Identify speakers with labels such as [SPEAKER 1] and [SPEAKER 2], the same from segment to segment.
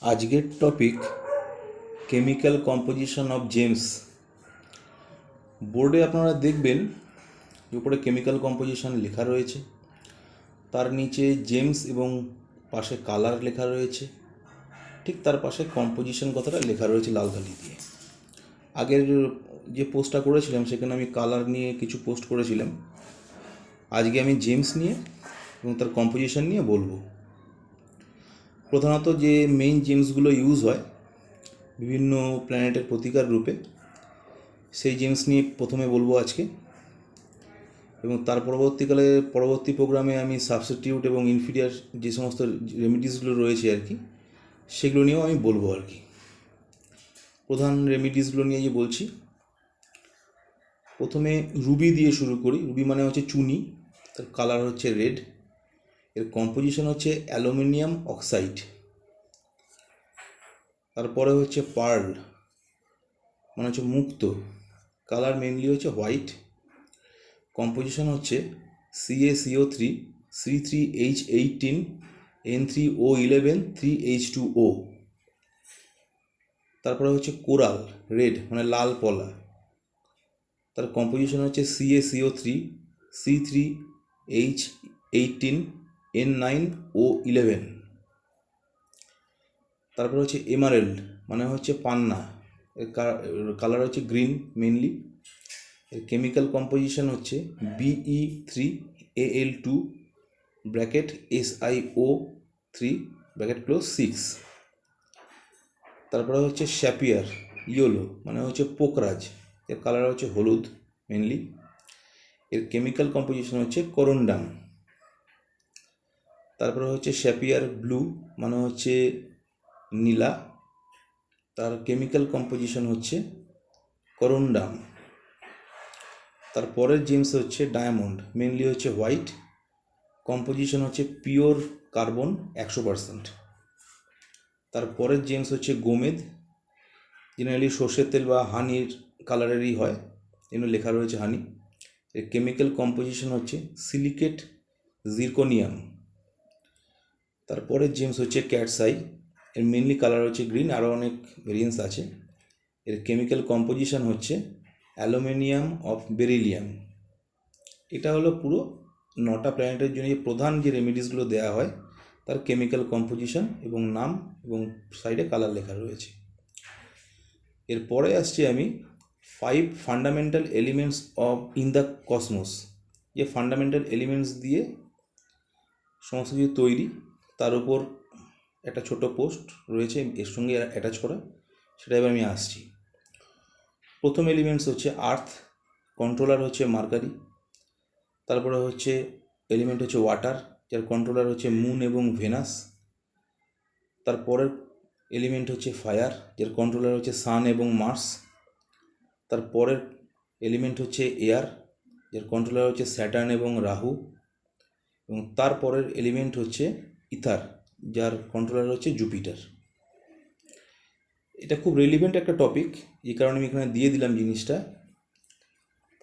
[SPEAKER 1] আজকের topic chemical composition of James. বোর্ডে আপনারা দেখবেন উপরে কেমিক্যাল কম্পোজিশন লেখা রয়েছে, তার নিচে জেমস এবং পাশে কালার লেখা রয়েছে, ঠিক তার পাশে কম্পোজিশন কথাটা লেখা রয়েছে লাল কালি দিয়ে। আগের যে পোস্টটা করেছিলাম সেখানে আমি কালার নিয়ে কিছু পোস্ট করেছিলাম। আজকে আমি জেমস নিয়ে এবং তার কম্পোজিশন নিয়ে বলবো। প্রধানত যে মেইন জেমসগুলো ইউজ হয় বিভিন্ন প্ল্যানেটের প্রতিকার রূপে, সেই জেমস নিয়ে প্রথমে বলবো আজকে, এবং তার পরবর্তী প্রোগ্রামে আমি সাবস্টিটিউট এবং ইনফিরিয়ার যে সমস্ত রেমিডিসগুলো রয়েছে সেগুলো নিয়েও আমি বলবো প্রধান রেমিডিসগুলো নিয়ে বলছি। প্রথমে রুবি দিয়ে শুরু করি। রুবি মানে হচ্ছে চুনি, তার কালার হচ্ছে রেড, এর কম্পোজিশন হচ্ছে অ্যালুমিনিয়াম অক্সাইড। তারপরে হচ্ছে পার্ল মানে হচ্ছে মুক্তো, কালার মেনলি হচ্ছে হোয়াইট, কম্পোজিশন হচ্ছে CaCO3 C3H18 N3O11 3H2O। তারপরে হচ্ছে কোরাল রেড মানে লাল পলা, তার কম্পোজিশন হচ্ছে CaCO3 C3H18 N9O11। তারপরে হচ্ছে এমারেল্ড মানে হচ্ছে পান্না, এর কালার হচ্ছে গ্রিন মেনলি, এর কেমিক্যাল কম্পোজিশন হচ্ছে Be3Al2 bracket SiO3 bracket close 6। তারপরে হচ্ছে স্যাপিয়ার ইয়েলো মানে হচ্ছে পোকরাজ, এর কালার হচ্ছে হলুদ মেনলি, এর কেমিক্যাল কম্পোজিশন হচ্ছে করন্ডাম। তারপরে হচ্ছে স্যাপিয়ার ব্লু মানে হচ্ছে নীলা, তার কেমিক্যাল কম্পোজিশন হচ্ছে করন্ডাম। তারপরের জেমস হচ্ছে ডায়মন্ড, মেনলি হচ্ছে হোয়াইট, কম্পোজিশন হচ্ছে পিওর কার্বন 100%। তারপরের জেমস হচ্ছে গোমেদ, জেনারেলি সর্ষের তেল বা হানির কালারেরই হয়, এগুলো লেখা রয়েছে হানি। এর কেমিক্যাল কম্পোজিশন হচ্ছে সিলিকেট জিরকোনিয়াম। তারপরের জেমস হচ্ছে ক্যাটসাই, এর মেনলি কালার হচ্ছে গ্রিন, আরও অনেক ভেরিয়েন্স আছে। এর কেমিক্যাল কম্পোজিশন হচ্ছে অ্যালুমিনিয়াম অফ বেরিলিয়াম। এটা হলো পুরো 9টা প্ল্যানেটের জন্য প্রধান যে রেমিডিসগুলো দেওয়া হয় তার কেমিক্যাল কম্পোজিশন এবং নাম, এবং সাইডে কালার লেখা রয়েছে। এরপরে আসছি আমি 5 fundamental elements of in the Cosmos. যে ফান্ডামেন্টাল এলিমেন্টস দিয়ে সমস্ত কিছু তৈরি, তার উপর একটা ছোট পোস্ট রয়েছে এর সঙ্গে অ্যাটাচ করা, সেটা এবার আমি আসছি। প্রথম এলিমেন্টস হচ্ছে আর্থ, কন্ট্রোলার হচ্ছে মার্কারি। তারপরে হচ্ছে এলিমেন্ট হচ্ছে ওয়াটার, যার কন্ট্রোলার হচ্ছে মুন এবং ভেনাস। তারপরের এলিমেন্ট হচ্ছে ফায়ার, যার কন্ট্রোলার হচ্ছে সান এবং মার্স। তারপরের এলিমেন্ট হচ্ছে এয়ার, যার কন্ট্রোলার হচ্ছে স্যাটার্ন এবং রাহু। এবং তারপরের এলিমেন্ট হচ্ছে ইথার, যার কন্ট্রোলার হচ্ছে জুপিটার। এটা খুব রেলিভেন্ট একটা টপিক, এই কারণে আমি এখানে দিয়ে দিলাম জিনিসটা।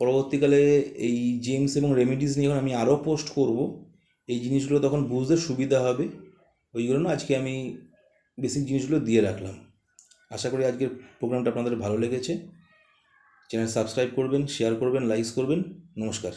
[SPEAKER 1] পরবর্তীকালে এই জেমস এবং রেমিডিস নিয়ে যখন আমি আরও পোস্ট করব, এই জিনিসগুলো তখন বুঝতে সুবিধা হবে, ওই জন্য আজকে আমি বেসিক জিনিসগুলো দিয়ে রাখলাম। আশা করি আজকের প্রোগ্রামটা আপনাদের ভালো লেগেছে। চ্যানেল সাবস্ক্রাইব করবেন, শেয়ার করবেন, লাইক করবেন। নমস্কার।